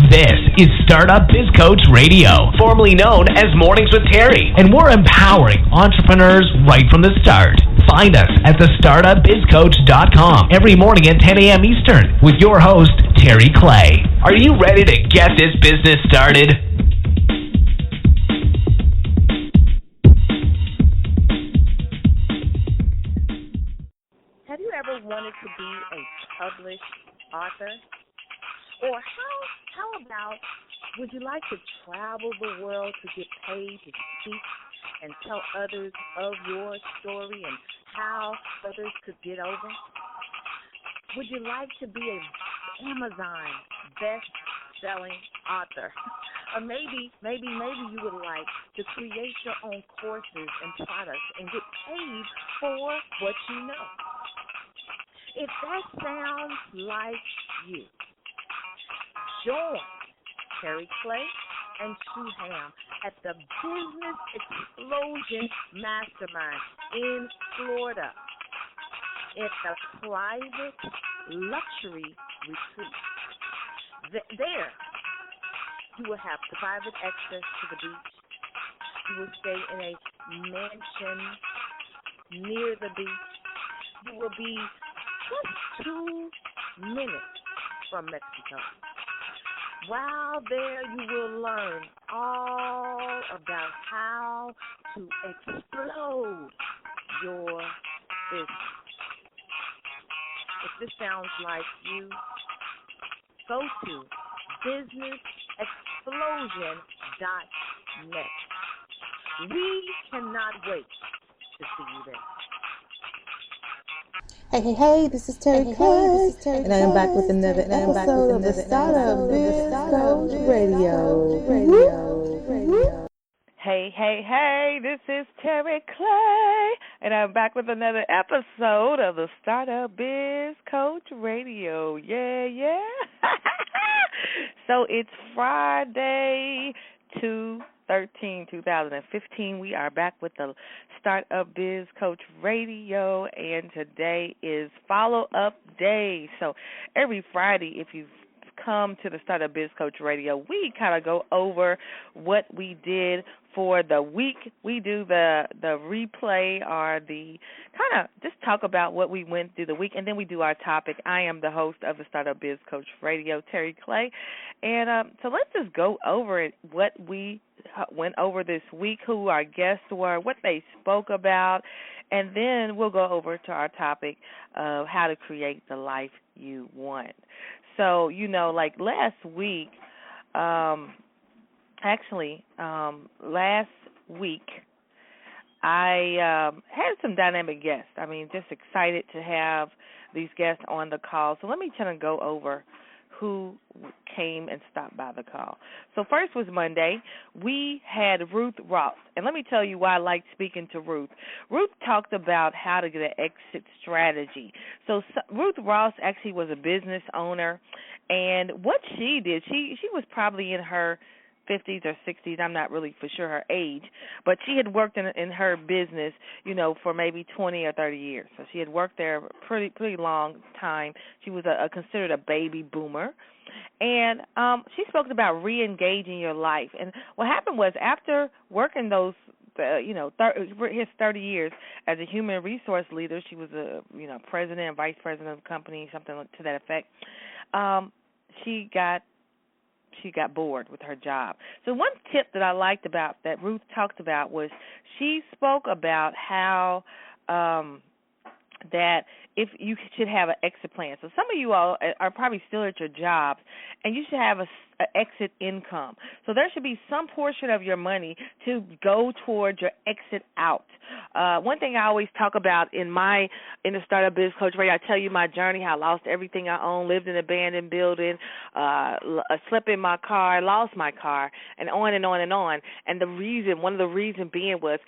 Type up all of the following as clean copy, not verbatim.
This is Startup Biz Coach Radio, formerly known as Mornings with Terri, and we're empowering entrepreneurs right from the start. Find us at thestartupbizcoach.com every morning at 10 a.m. Eastern with your host, Terri Clay. Are you ready to get this business started? Have you ever wanted to be a published author? Or how about, would you like to travel the world to get paid to speak and tell others of your story and how others could get over? Would you like to be an Amazon best-selling author? Or maybe you would like to create your own courses and products and get paid for what you know. If that sounds like you, join Terri Clay and Sue Ham at the Business Explosion Mastermind in Florida. It's a private luxury retreat. There, you will have private access to the beach. You will stay in a mansion near the beach. You will be just 2 minutes from Mexico. While there, you will learn all about how to explode your business. If this sounds like you, go to businessexplosion.net. We cannot wait to see you there. Hey, this is Terri Clay, and I am back with another episode of the Startup Biz Coach Radio. Hey, this is Terri Clay, and I'm back with another episode of the Startup Biz Coach Radio. Yeah. So it's Friday, 2015. We are back with the Startup Biz Coach Radio, and today is follow-up day. So every Friday, if you've come to the Startup Biz Coach Radio, we kind of go over what we did for the week. We do the replay or the kind of just talk about what we went through the week, and then we do our topic. I am the host of the Startup Biz Coach Radio, Terri Clay, and so let's just go over it, what we went over this week, who our guests were, what they spoke about, and then we'll go over to our topic of how to create the life you want. So, like last week, last week, I had some dynamic guests. I mean, just excited to have these guests on the call. So let me kind of go over who came and stopped by the call. So first was Monday. We had Ruth Ross. And let me tell you why I liked speaking to Ruth. Ruth talked about how to get an exit strategy. So Ruth Ross actually was a business owner. And what she did, she was probably in her 50s or 60s. I'm not really for sure her age, but she had worked in her business, for maybe 20 or 30 years. So she had worked there a pretty long time. She was considered a baby boomer, and she spoke about re-engaging your life. And what happened was after working those his 30 years as a human resource leader, she was a president and vice president of the company, something to that effect. She got bored with her job. So one tip that I liked about that Ruth talked about was she spoke about how that if you should have an exit plan. So some of you all are probably still at your jobs, and you should have an exit income. So there should be some portion of your money to go towards your exit out. One thing I always talk about in the Startup Biz Coach Radio, I tell you my journey, how I lost everything I owned, lived in an abandoned building, slept in my car, lost my car, and on and on and on. And one of the reasons being was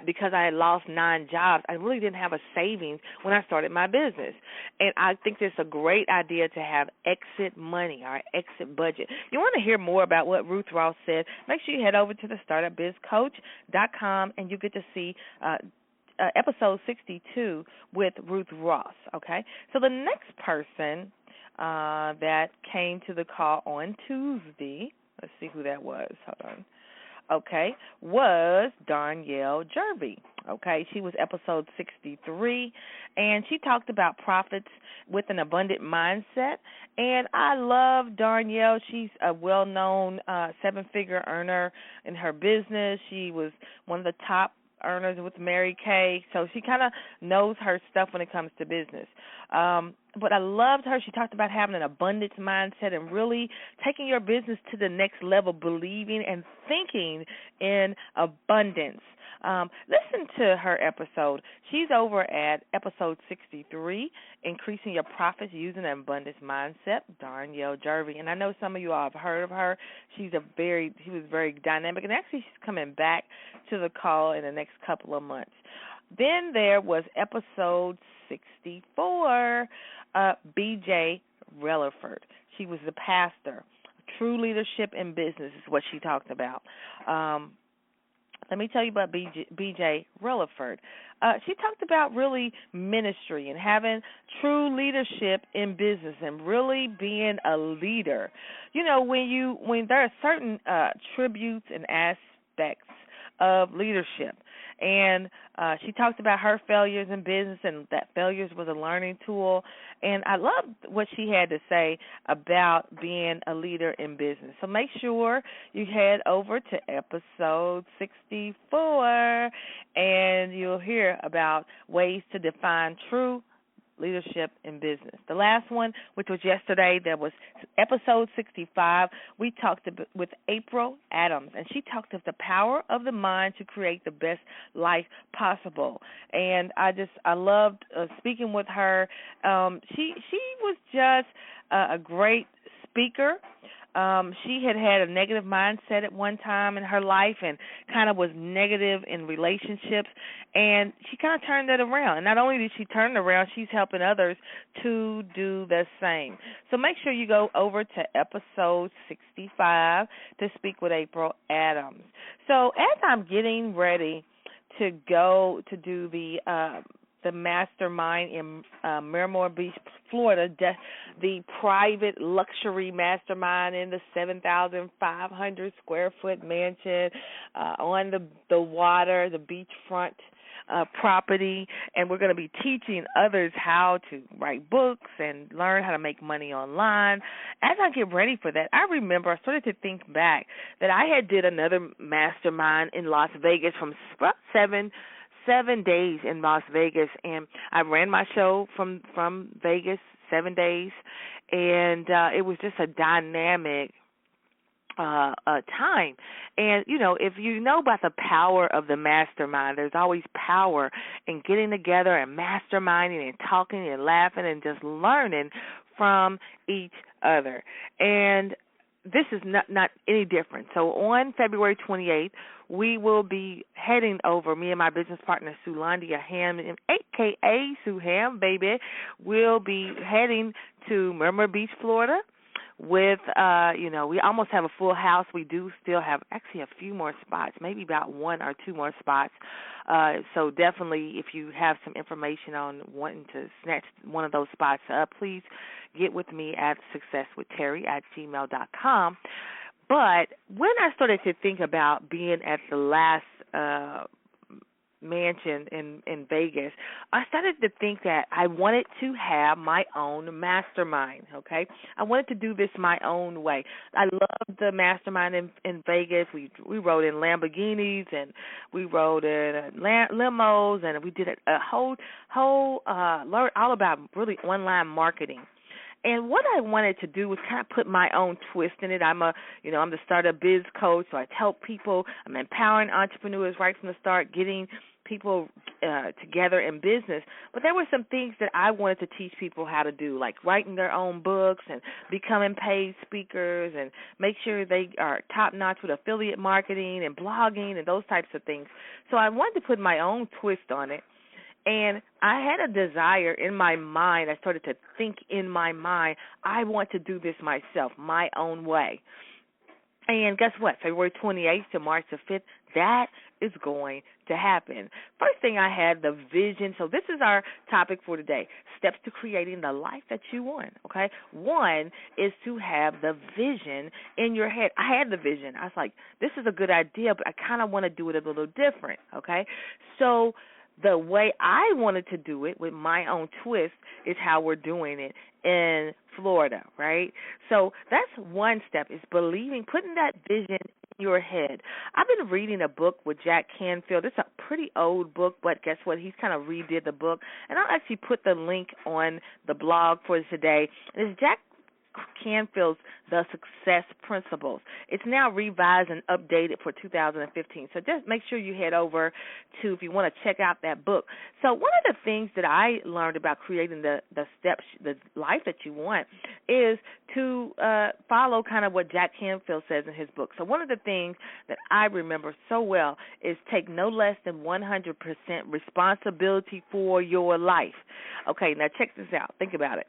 because I had lost 9 jobs, I really didn't have a savings when I started my business. And I think it's a great idea to have exit money or exit budget. You want to hear more about what Ruth Ross said, make sure you head over to the startupbizcoach.com and you get to see episode 62 with Ruth Ross, okay? So the next person that came to the call on Tuesday. Let's see who that was. Hold on. Okay, was Darnyelle Jervey. Okay, she was episode 63, and she talked about profits with an abundant mindset. And I love Darnyelle. She's a well-known seven-figure earner in her business. She was one of the top earners with Mary Kay, so she kind of knows her stuff when it comes to business. But I loved her. She talked about having an abundance mindset and really taking your business to the next level, believing and thinking in abundance. Listen to her episode. She's over at episode 63, Increasing Your Profits Using an Abundance Mindset, Darnyelle Jervey. And I know some of you all have heard of her. She was very dynamic, and actually she's coming back to the call in the next couple of months. Then there was episode 64, B.J. Relaford. She was the pastor. True leadership in business is what she talked about. Let me tell you about B.J. Relaford. She talked about really ministry and having true leadership in business and really being a leader. You know, when there are certain attributes and aspects of leadership. And she talked about her failures in business and that failures was a learning tool. And I loved what she had to say about being a leader in business. So make sure you head over to episode 64 and you'll hear about ways to define true leadership in business. The last one, which was yesterday, that was episode 65, we talked with April Adams, and she talked of the power of the mind to create the best life possible. And I loved speaking with her. She was just a great speaker. She had a negative mindset at one time in her life and kind of was negative in relationships, and she kind of turned that around. And not only did she turn it around, she's helping others to do the same. So make sure you go over to episode 65 to speak with April Adams. So as I'm getting ready to go to do the mastermind in Miramar Beach, Florida, the private luxury mastermind in the 7,500 square foot mansion on the water, the beachfront property, and we're going to be teaching others how to write books and learn how to make money online. As I get ready for that, I remember I started to think back that I had did another mastermind in Las Vegas from 7 days in Las Vegas, and I ran my show from Vegas 7 days, and it was just a dynamic time. And, you know, if you know about the power of the mastermind, there's always power in getting together and masterminding and talking and laughing and just learning from each other. And this is not any different. So on February 28th, we will be heading over, me and my business partner, Sulandia Ham, a.k.a. Sue Ham, baby. We'll be heading to Miramar Beach, Florida, with, we almost have a full house. We do still have actually a few more spots, maybe about 1 or 2 more spots. So definitely, if you have some information on wanting to snatch one of those spots up, please get with me at successwithterri@gmail.com. But when I started to think about being at the last mansion in Vegas, I started to think that I wanted to have my own mastermind, okay? I wanted to do this my own way. I loved the mastermind in Vegas. We rode in Lamborghinis, and we rode in limos, and we did a whole learn all about really online marketing. And what I wanted to do was kind of put my own twist in it. I'm the startup biz coach, so I help people. I'm empowering entrepreneurs right from the start, getting people together in business. But there were some things that I wanted to teach people how to do, like writing their own books and becoming paid speakers and make sure they are top-notch with affiliate marketing and blogging and those types of things. So I wanted to put my own twist on it. And I had a desire in my mind. I started to think in my mind, I want to do this myself, my own way. And guess what? February 28th to March the 5th, that is going to happen. First thing I had, the vision. So this is our topic for today, steps to creating the life that you want, okay? One is to have the vision in your head. I had the vision. I was like, this is a good idea, but I kind of want to do it a little different, okay? So the way I wanted to do it with my own twist is how we're doing it in Florida, right? So that's one step, is believing, putting that vision in your head. I've been reading a book with Jack Canfield. It's a pretty old book, but guess what? He's kind of redid the book, and I'll actually put the link on the blog for today. It's Jack Canfield's The Success Principles. It's now revised and updated for 2015. So just make sure you head over to, if you want to check out that book. So one of the things that I learned about creating the steps, the life that you want, is to follow kind of what Jack Canfield says in his book. So one of the things that I remember so well is take no less than 100% responsibility for your life. Okay, now check this out. Think about it.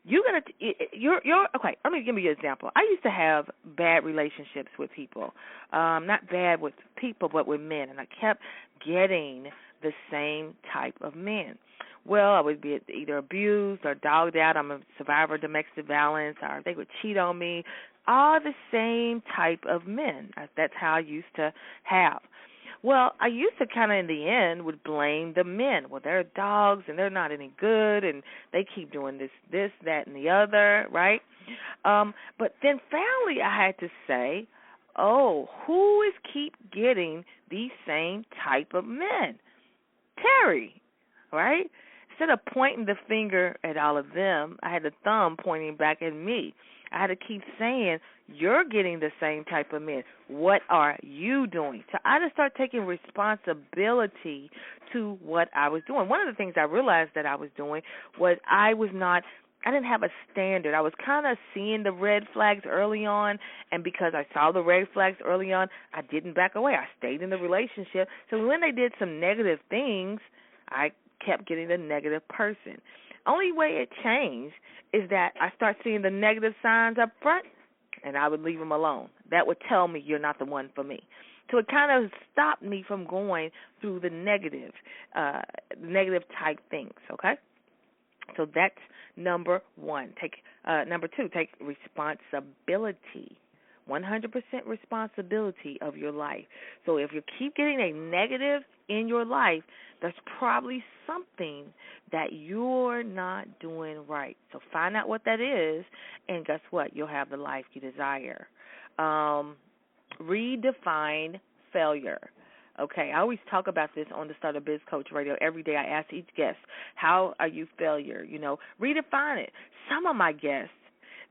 You're okay. Let me give you an example. I used to have bad relationships with people, not bad with people, but with men, and I kept getting the same type of men. Well, I would be either abused or dogged out. I'm a survivor of domestic violence, or they would cheat on me. All the same type of men. That's how I used to have. Well, I used to kind of, in the end, would blame the men. Well, they're dogs, and they're not any good, and they keep doing this, that, and the other, right? But then finally I had to say, oh, who is keep getting these same type of men? Terri, right? Instead of pointing the finger at all of them, I had the thumb pointing back at me. I had to keep saying, you're getting the same type of men. What are you doing? So I just started taking responsibility to what I was doing. One of the things I realized that I was doing was I didn't have a standard. I was kind of seeing the red flags early on, and because I saw the red flags early on, I didn't back away. I stayed in the relationship. So when they did some negative things, I kept getting the negative person. Only way it changed is that I start seeing the negative signs up front, and I would leave them alone. That would tell me you're not the one for me. So it kind of stopped me from going through the negative type things, okay? So that's number one. Number two, take responsibility. 100% responsibility of your life. So if you keep getting a negative in your life, there's probably something that you're not doing right. So find out what that is, and guess what? You'll have the life you desire. Redefine failure. Okay, I always talk about this on the Start a Biz Coach Radio. Every day I ask each guest, how are you failure? Redefine it. Some of my guests,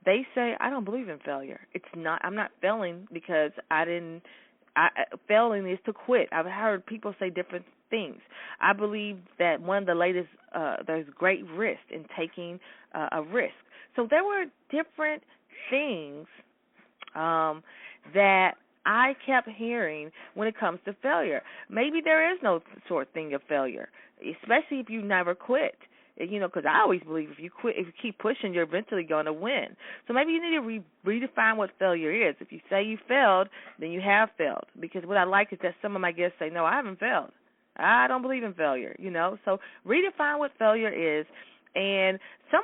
they say, I don't believe in failure. I'm not failing because failing is to quit. I've heard people say different things. I believe that one of the latest, there's great risk in taking a risk. So there were different things that I kept hearing when it comes to failure. Maybe there is no sort thing of failure, especially if you never quit. Because I always believe if you keep pushing, you're eventually going to win. So maybe you need to redefine what failure is. If you say you failed, then you have failed. Because what I like is that some of my guests say, no, I haven't failed. I don't believe in failure, So redefine what failure is. And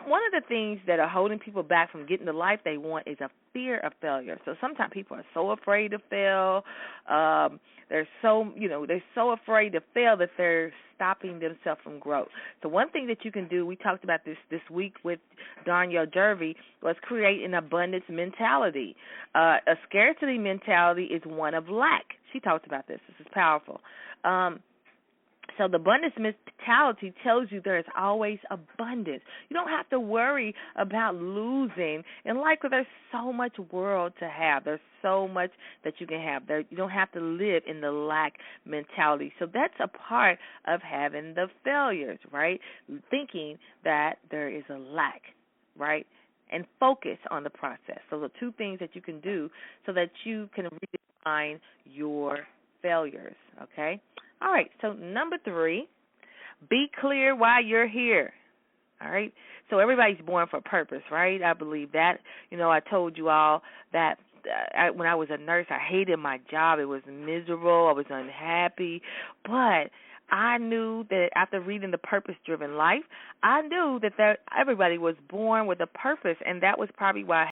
one of the things that are holding people back from getting the life they want is a fear of failure. So sometimes people are so afraid to fail. They're so afraid to fail that they're stopping themselves from growth. So one thing that you can do, we talked about this week with Danielle Jervey, was create an abundance mentality. A scarcity mentality is one of lack. She talked about this. This is powerful. So the abundance mentality tells you there is always abundance. You don't have to worry about losing. In life, there's so much world to have. There's so much that you can have. You don't have to live in the lack mentality. So that's a part of having the failures, right? Thinking that there is a lack, right? And focus on the process. So the two things that you can do so that you can redefine your failures, okay? All right, so number 3, be clear why you're here. All right, so everybody's born for a purpose, right? I believe that. I told you all that when I was a nurse, I hated my job. It was miserable. I was unhappy. But I knew that after reading The Purpose-Driven Life, I knew that everybody was born with a purpose, and that was probably why